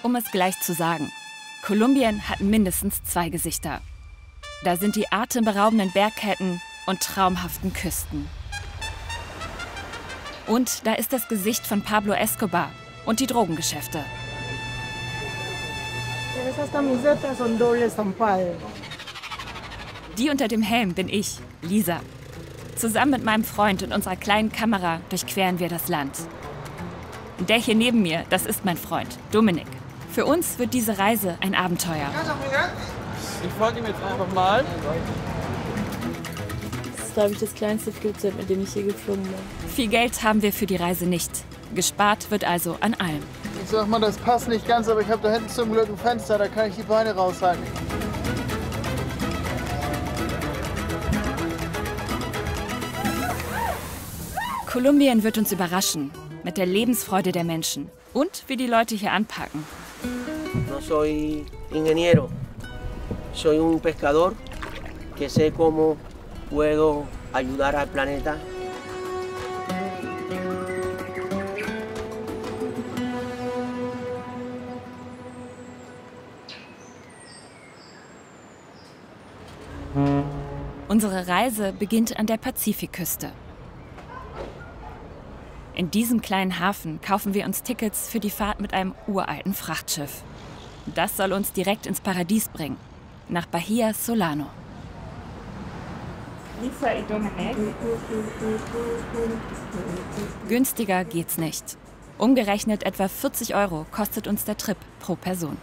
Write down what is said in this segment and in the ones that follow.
Um es gleich zu sagen, Kolumbien hat mindestens zwei Gesichter. Da sind die atemberaubenden Bergketten und traumhaften Küsten. Und da ist das Gesicht von Pablo Escobar und die Drogengeschäfte. Die unter dem Helm bin ich, Lisa. Zusammen mit meinem Freund und unserer kleinen Kamera durchqueren wir das Land. Der hier neben mir, das ist mein Freund, Dominik. Für uns wird diese Reise ein Abenteuer. Ich folge ihm jetzt einfach mal. Das ist, glaube ich, das kleinste Flugzeug, mit dem ich hier geflogen bin. Viel Geld haben wir für die Reise nicht. Gespart wird also an allem. Ich sag mal, das passt nicht ganz, aber ich habe da hinten zum Glück ein Fenster, da kann ich die Beine raushalten. Kolumbien wird uns überraschen mit der Lebensfreude der Menschen und wie die Leute hier anpacken. No soy ingeniero, soy un pescador que sé cómo puedo ayudar al planeta. Unsere Reise beginnt an der Pazifikküste. In diesem kleinen Hafen kaufen wir uns Tickets für die Fahrt mit einem uralten Frachtschiff. Das soll uns direkt ins Paradies bringen, nach Bahía Solano. Lisa und Dominik. Günstiger geht's nicht. Umgerechnet etwa 40 € kostet uns der Trip pro Person.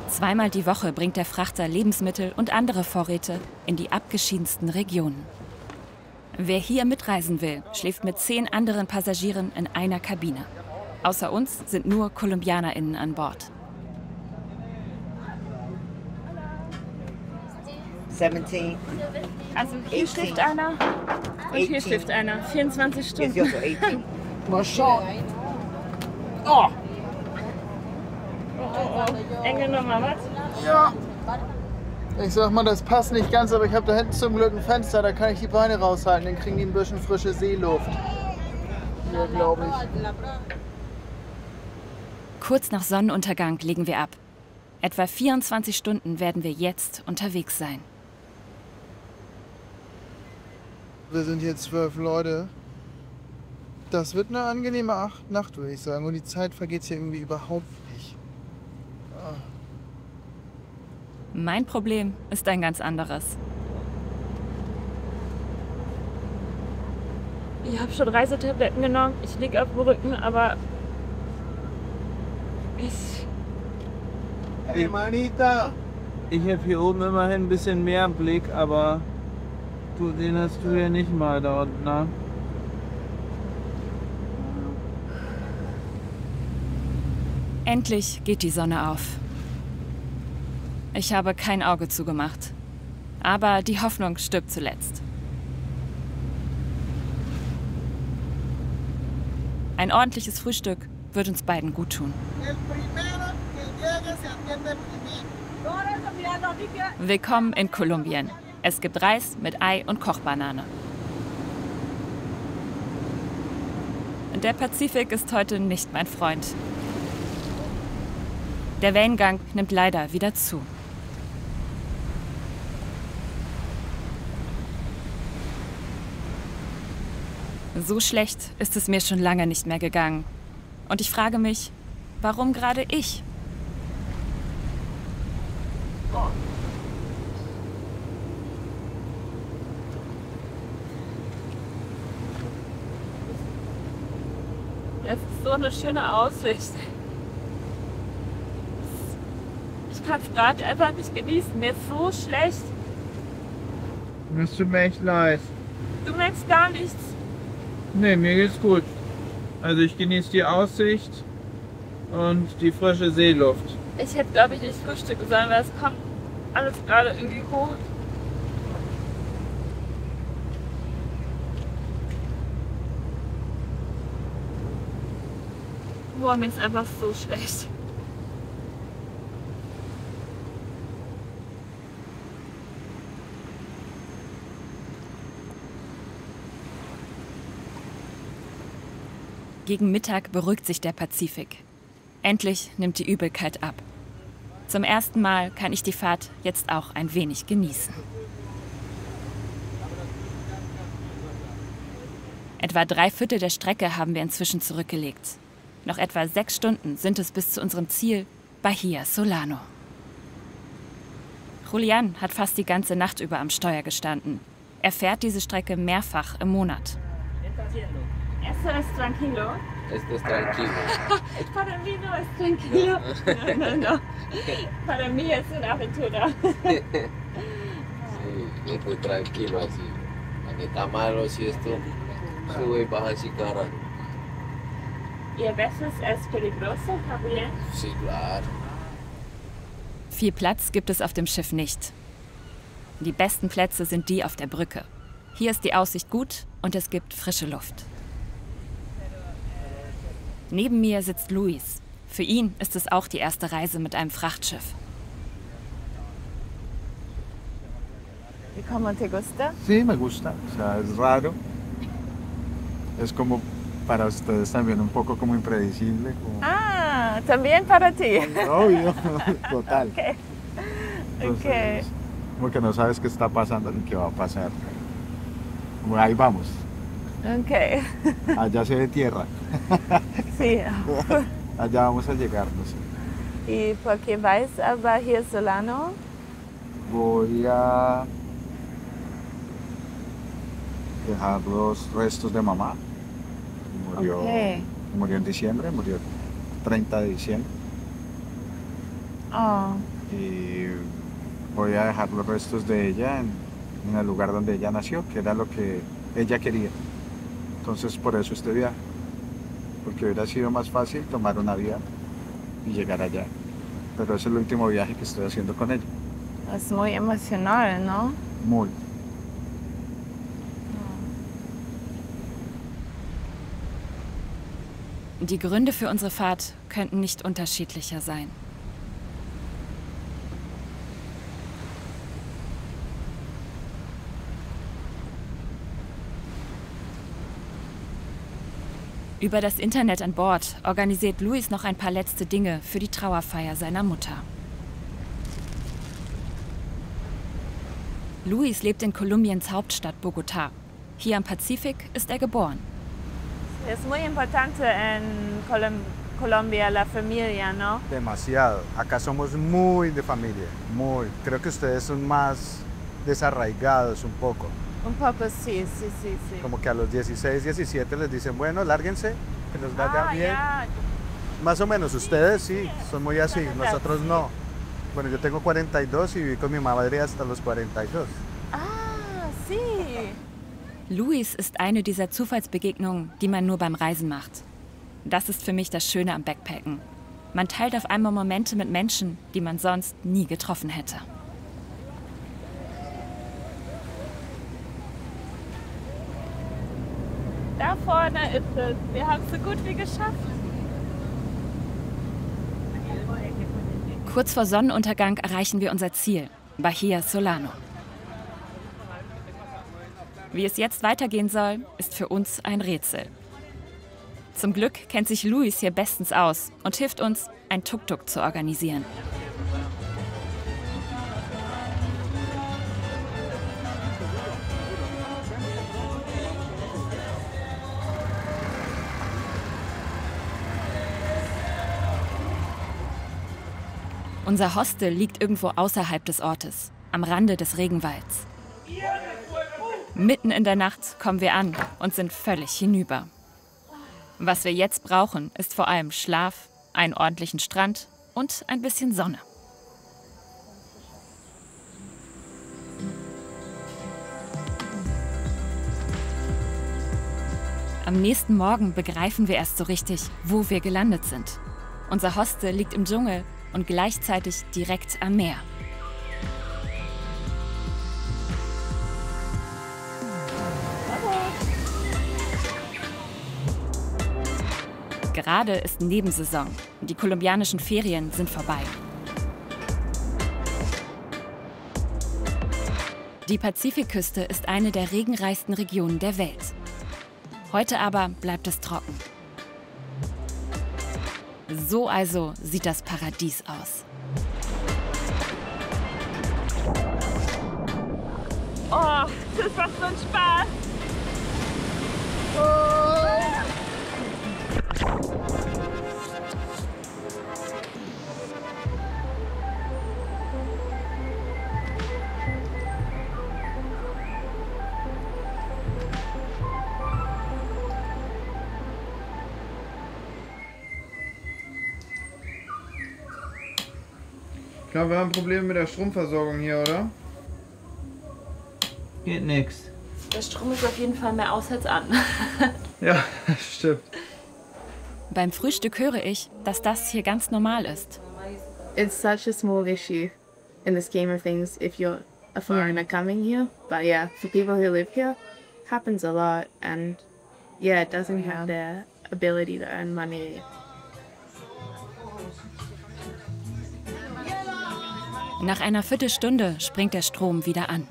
Zweimal die Woche bringt der Frachter Lebensmittel und andere Vorräte in die abgeschiedensten Regionen. Wer hier mitreisen will, schläft mit 10 anderen Passagieren in einer Kabine. Außer uns sind nur KolumbianerInnen an Bord. 17. Also hier schläft einer und hier schläft einer. 24 Stunden. Mal schauen. Oh, oh, oh. Enge Nummer, was? Ja. Ich sag mal, das passt nicht ganz, aber ich habe da hinten zum Glück ein Fenster, da kann ich die Beine raushalten, dann kriegen die ein bisschen frische Seeluft. Hier, glaube ich. Kurz nach Sonnenuntergang legen wir ab. Etwa 24 Stunden werden wir jetzt unterwegs sein. Wir sind hier 12 Leute. Das wird eine angenehme Nacht, würde ich sagen. Und die Zeit vergeht hier irgendwie überhaupt nicht. Mein Problem ist ein ganz anderes. Ich habe schon Reisetabletten genommen. Ich liege auf dem Rücken, aber Hey, Manita! Ich habe hier oben immerhin ein bisschen mehr Blick, aber den hast du ja nicht mal da unten, ne? Endlich geht die Sonne auf. Ich habe kein Auge zugemacht. Aber die Hoffnung stirbt zuletzt. Ein ordentliches Frühstück wird uns beiden gut tun. Willkommen in Kolumbien. Es gibt Reis mit Ei und Kochbanane. Der Pazifik ist heute nicht mein Freund. Der Wellengang nimmt leider wieder zu. So schlecht ist es mir schon lange nicht mehr gegangen. Und ich frage mich, warum gerade ich? es ist so eine schöne Aussicht. Ich kann es gerade einfach nicht genießen. Mir ist so schlecht. Das tut mir echt leid. Du merkst gar nichts. Nee, mir geht's gut. Also ich genieße die Aussicht und die frische Seeluft. Ich hätte, glaube ich, nicht frühstücken sollen, weil es kommt alles gerade irgendwie hoch. Boah, mir ist einfach so schlecht. Gegen Mittag beruhigt sich der Pazifik. Endlich nimmt die Übelkeit ab. Zum ersten Mal kann ich die Fahrt jetzt auch ein wenig genießen. Etwa 3/4 der Strecke haben wir inzwischen zurückgelegt. Noch etwa 6 Stunden sind es bis zu unserem Ziel, Bahía Solano. Julián hat fast die ganze Nacht über am Steuer gestanden. Er fährt diese Strecke mehrfach im Monat. Eso es tranquilo. Esto es tranquilo. Para mí no es tranquilo. No. Para mí es una aventura. Sí, esto es tranquilo así. Aquí está malo si esto sube y baja así cara. Y a veces es peligroso también. Sí, claro. Viel Platz gibt es auf dem Schiff nicht. Die besten Plätze sind die auf der Brücke. Hier ist die Aussicht gut und es gibt frische Luft. Neben mir sitzt Luis. Für ihn ist es auch die erste Reise mit einem Frachtschiff. ¿Y cómo te gusta? Sí, me gusta. O sea, es raro. Es como para ustedes también un poco como impredecible. Como... Ah, también para ti. Obvio, total. Okay. Entonces, como que no sabes qué está pasando ni qué va a pasar. Como ahí vamos. Okay. Allá se ve tierra. Sí. Allá vamos a llegar, no sé. ¿Y por qué vais a Bahía Solano? Voy a dejar los restos de mamá. Murió en diciembre, murió el 30 de diciembre. Oh. Y voy a dejar los restos de ella en el lugar donde ella nació, que era lo que ella quería. Entonces por eso este viaje, porque hubiera sido más fácil tomar un avión y llegar allá. Pero es el último viaje que estoy haciendo con ella. Es muy emocional, ¿no? Muy. Die Gründe für unsere Fahrt könnten nicht unterschiedlicher sein. Über das Internet an Bord organisiert Luis noch ein paar letzte Dinge für die Trauerfeier seiner Mutter. Luis lebt in Kolumbiens Hauptstadt Bogotá. Hier am Pazifik ist er geboren. Es muy importante en Colombia la familia, ¿no? Demasiado. Acá somos muy de familia, muy. Creo que ustedes son más desarraigados un poco. Un poco sí. Como que a los 16, 17 les dicen, bueno, lárguense, que les vaya bien. Ya. Más o menos, ustedes sí, son muy así, nosotros no. Bueno, yo tengo 42 y viví con mi madre hasta los 42. Ah, sí. Luis ist eine dieser Zufallsbegegnungen, die man nur beim Reisen macht. Das ist für mich das Schöne am Backpacken. Man teilt auf einmal Momente mit Menschen, die man sonst nie getroffen hätte. Da vorne ist es. Wir haben es so gut wie geschafft. Kurz vor Sonnenuntergang erreichen wir unser Ziel, Bahía Solano. Wie es jetzt weitergehen soll, ist für uns ein Rätsel. Zum Glück kennt sich Luis hier bestens aus und hilft uns, ein Tuk-Tuk zu organisieren. Unser Hostel liegt irgendwo außerhalb des Ortes, am Rande des Regenwalds. Mitten in der Nacht kommen wir an und sind völlig hinüber. Was wir jetzt brauchen, ist vor allem Schlaf, einen ordentlichen Strand und ein bisschen Sonne. Am nächsten Morgen begreifen wir erst so richtig, wo wir gelandet sind. Unser Hostel liegt im Dschungel und gleichzeitig direkt am Meer. Gerade ist Nebensaison. Die kolumbianischen Ferien sind vorbei. Die Pazifikküste ist eine der regenreichsten Regionen der Welt. Heute aber bleibt es trocken. So also sieht das Paradies aus. Oh, das macht so einen Spaß. Ich glaube, wir haben Probleme mit der Stromversorgung hier, oder? Geht nix. Der Strom ist auf jeden Fall mehr aus als an. Ja, stimmt. Beim Frühstück höre ich, dass das hier ganz normal ist. It's such a small issue in the scheme of things if you're a foreigner coming here. But yeah, for people who live here, happens a lot. And yeah, it doesn't have their ability to earn money. Nach einer Viertelstunde springt der Strom wieder an.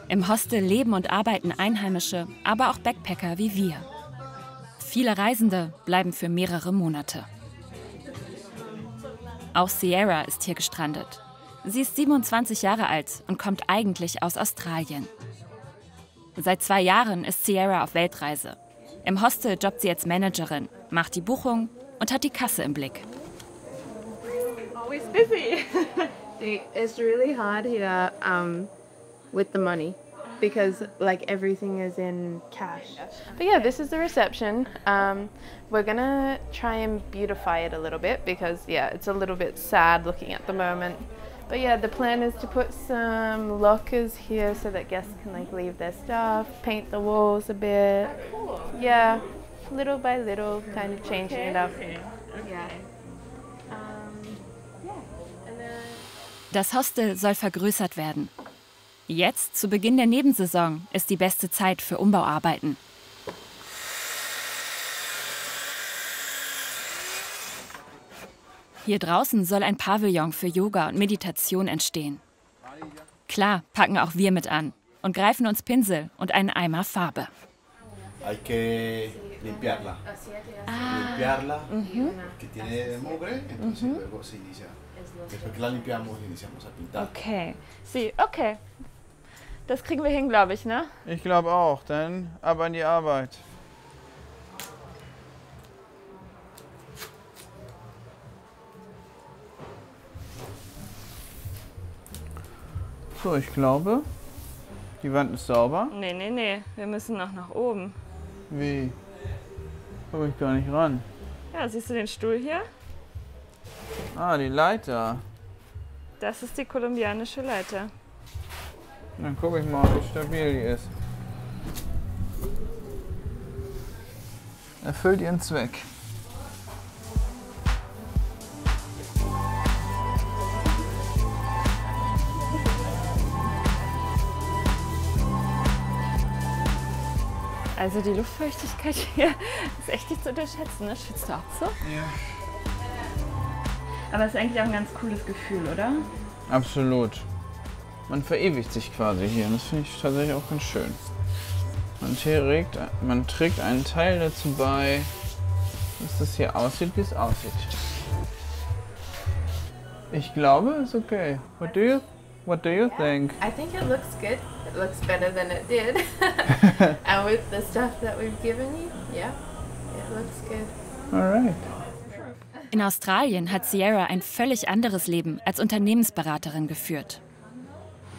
Im Hostel leben und arbeiten Einheimische, aber auch Backpacker wie wir. Viele Reisende bleiben für mehrere Monate. Auch Sierra ist hier gestrandet. Sie ist 27 Jahre alt und kommt eigentlich aus Australien. Seit 2 Jahren ist Sierra auf Weltreise. Im Hostel jobbt sie als Managerin, macht die Buchung und hat die Kasse im Blick. Always busy. It's really hard here with the money because like everything is in cash. But yeah, this is the reception. We're gonna try and beautify it a little bit because yeah, it's a little bit sad looking at the moment. But yeah, the plan is to put some lockers here so that guests can like leave their stuff, paint the walls a bit. Yeah, little by little, kind of changing it up. Yeah. Das Hostel soll vergrößert werden. Jetzt, zu Beginn der Nebensaison, ist die beste Zeit für Umbauarbeiten. Hier draußen soll ein Pavillon für Yoga und Meditation entstehen. Klar, packen auch wir mit an und greifen uns Pinsel und einen Eimer Farbe. Hay que limpiarla. Limpiarla, que tiene mugre, entonces luego se inicia. Después que la limpiamos, iniciamos a pintar. Okay. Okay. Das kriegen wir hin, glaube ich, ne? Ich glaube auch, dann ab an die Arbeit. So, ich glaube, die Wand ist sauber. Nee. Wir müssen noch nach oben. Wie? Komme ich gar nicht ran. Ja, siehst du den Stuhl hier? Ah, die Leiter. Das ist die kolumbianische Leiter. Dann gucke ich mal, wie stabil die ist. Erfüllt ihren Zweck. Also die Luftfeuchtigkeit hier ist echt nicht zu unterschätzen, ne? Schwitzt du auch so? Ja. Aber es ist eigentlich auch ein ganz cooles Gefühl, oder? Absolut. Man verewigt sich quasi hier und das finde ich tatsächlich auch ganz schön. Man trägt einen Teil dazu bei, dass das hier aussieht, wie es aussieht. Ich glaube, es ist okay. What do you think? I think it looks good. It looks better than it did. And with the stuff that we've given you, yeah, it looks good. All right. In Australien hat Sierra ein völlig anderes Leben als Unternehmensberaterin geführt.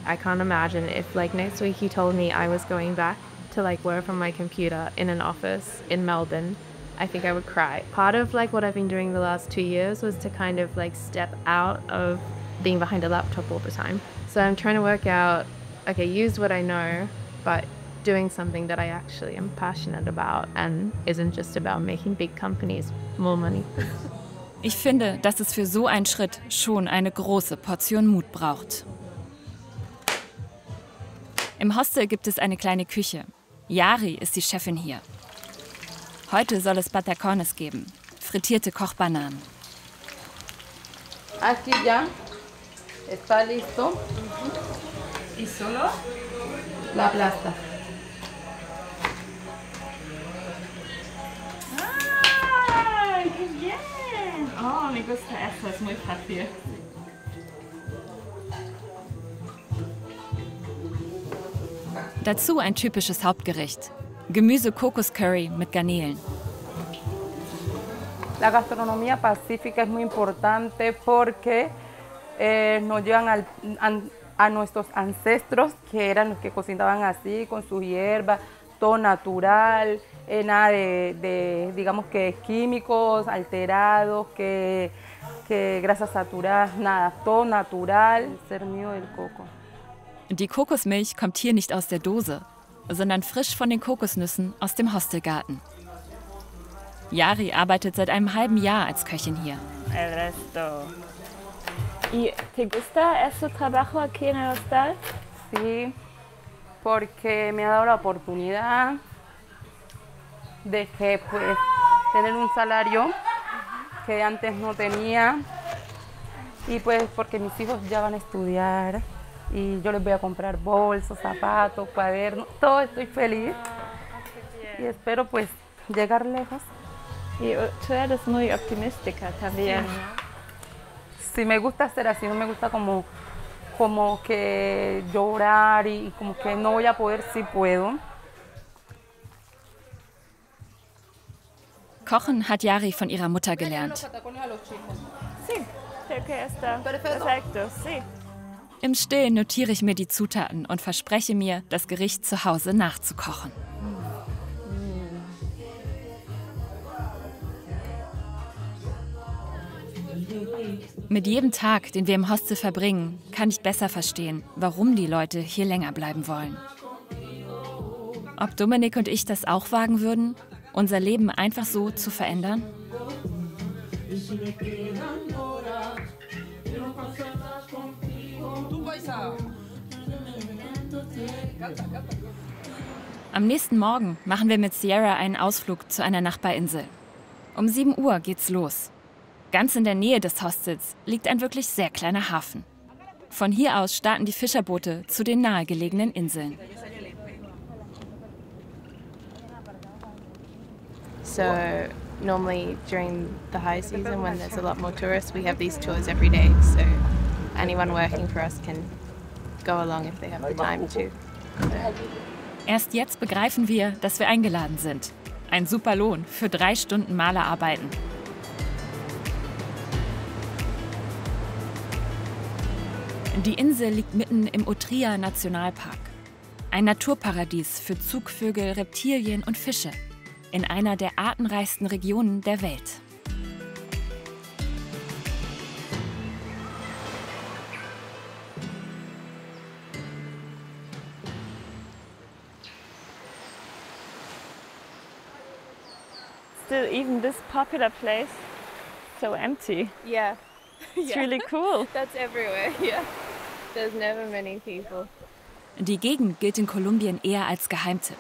I can't imagine if like next week he told me I was going back to like work from my computer in an office in Melbourne. I think I would cry. Part of like what I've been doing the last 2 years was to kind of like step out of being behind a laptop all the time. So I'm trying to work out, okay, use what I know, but doing something that I actually am passionate about and isn't just about making big companies more money. Ich finde, dass es für so einen Schritt schon eine große Portion Mut braucht. Im Hostel gibt es eine kleine Küche. Yari ist die Chefin hier. Heute soll es patacones geben, frittierte Kochbananen. Aquí ya está listo. Y solo? La plasta. Ah, qué bien. Oh, me gusta eso, es muy fácil. Dazu ein typisches Hauptgericht. Gemüse-Kokos-Curry mit Garnelen. La gastronomía pacífica es muy importante porque nos llevan a nuestros ancestros, que eran los que cocinaban así, con sus hierbas, todo natural, nada digamos que químicos alterados, que grasas saturadas, nada, todo natural, cernido del coco. Die Kokosmilch kommt hier nicht aus der Dose, sondern frisch von den Kokosnüssen aus dem Hostelgarten. Yari arbeitet seit einem halben Jahr als Köchin hier. El resto. ¿Y te gusta ese trabajo aquí en el hostal? Sí, porque me ha dado la oportunidad de que, pues, tener un salario que antes no tenía y pues porque mis hijos ya van a estudiar y yo les voy a comprar bolsos, zapatos, cuadernos, todo, estoy feliz y espero pues llegar lejos. Y tú eres muy optimística también. Sí, me gusta ser así, no me gusta como que llorar y como que no voy a poder, sí puedo. Kochen hat Yari von ihrer Mutter gelernt. Sí, creo que está perfecto, sí. Im Stillen notiere ich mir die Zutaten und verspreche mir, das Gericht zu Hause nachzukochen. Mit jedem Tag, den wir im Hostel verbringen, kann ich besser verstehen, warum die Leute hier länger bleiben wollen. Ob Dominik und ich das auch wagen würden, unser Leben einfach so zu verändern? Am nächsten Morgen machen wir mit Sierra einen Ausflug zu einer Nachbarinsel. Um 7 Uhr geht's los. Ganz in der Nähe des Hostels liegt ein wirklich sehr kleiner Hafen. Von hier aus starten die Fischerboote zu den nahegelegenen Inseln. So normally during the high season when there's a lot more tourists, we have these tours every day. So anyone working for us can go along if they have the time to. Erst jetzt begreifen wir, dass wir eingeladen sind. Ein super Lohn für 3 Stunden Malerarbeiten. Die Insel liegt mitten im Utria Nationalpark. Ein Naturparadies für Zugvögel, Reptilien und Fische. In einer der artenreichsten Regionen der Welt. Still, even this popular place, so empty. Yeah. It's really cool. That's everywhere, yeah. There's never many people. Die Gegend gilt in Kolumbien eher als Geheimtipp.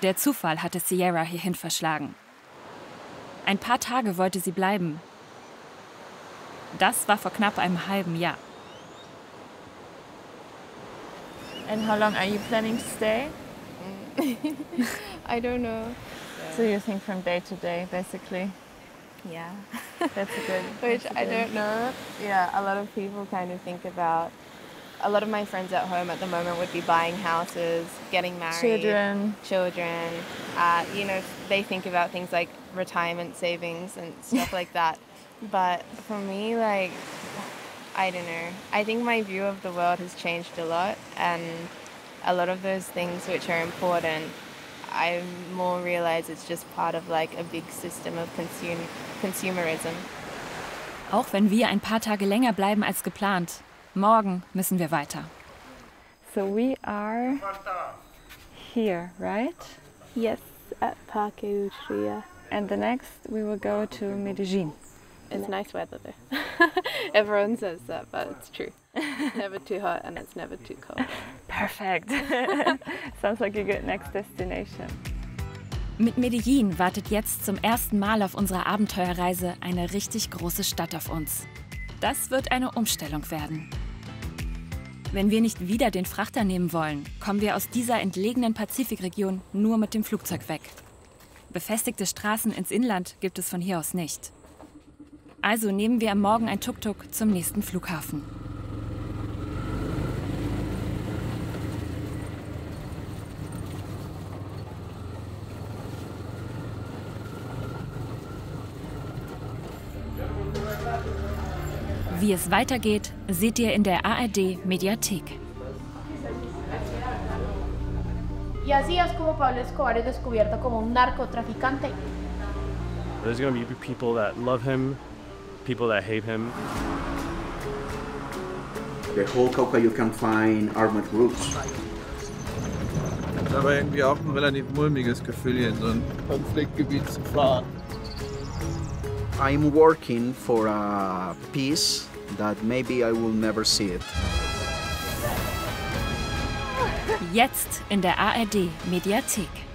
Der Zufall hatte Sierra hierhin verschlagen. Ein paar Tage wollte sie bleiben. Das war vor knapp einem halben Jahr. And how long are you planning to stay? I don't know. So you think from day to day, basically? Yeah. That's a good. Which I don't know. Yeah, a lot of people kind of think about. A lot of my friends at home at the moment would be buying houses, getting married, children. You know, they think about things like retirement savings and stuff like that. But for me, like, I don't know. I think my view of the world has changed a lot, and a lot of those things which are important, I more realize it's just part of like a big system of consumerism. Auch wenn wir ein paar Tage länger bleiben als geplant, morgen müssen wir weiter. So we are here, right? Yes, at Parque Utria. And the next we will go to Medellin. It's nice weather there. Everyone says that, but it's true. It's never too hot and it's never too cold. Perfect. Sounds like a good next destination. Mit Medellin wartet jetzt zum ersten Mal auf unserer Abenteuerreise eine richtig große Stadt auf uns. Das wird eine Umstellung werden. Wenn wir nicht wieder den Frachter nehmen wollen, kommen wir aus dieser entlegenen Pazifikregion nur mit dem Flugzeug weg. Befestigte Straßen ins Inland gibt es von hier aus nicht. Also nehmen wir am Morgen ein Tuk-Tuk zum nächsten Flughafen. Wie es weitergeht, seht ihr in der ARD-Mediathek. Y así es como Pablo Escobar es descubierto como un narcotraficante. There's going to be people that love him, people that hate him. The whole Cauca you can find armored groups. Das ist aber irgendwie auch ein relativ mulmiges Gefühl, hier in so ein Konfliktgebiet zu fahren. I'm working for a peace that maybe I will never see it. Jetzt in der ARD-Mediathek.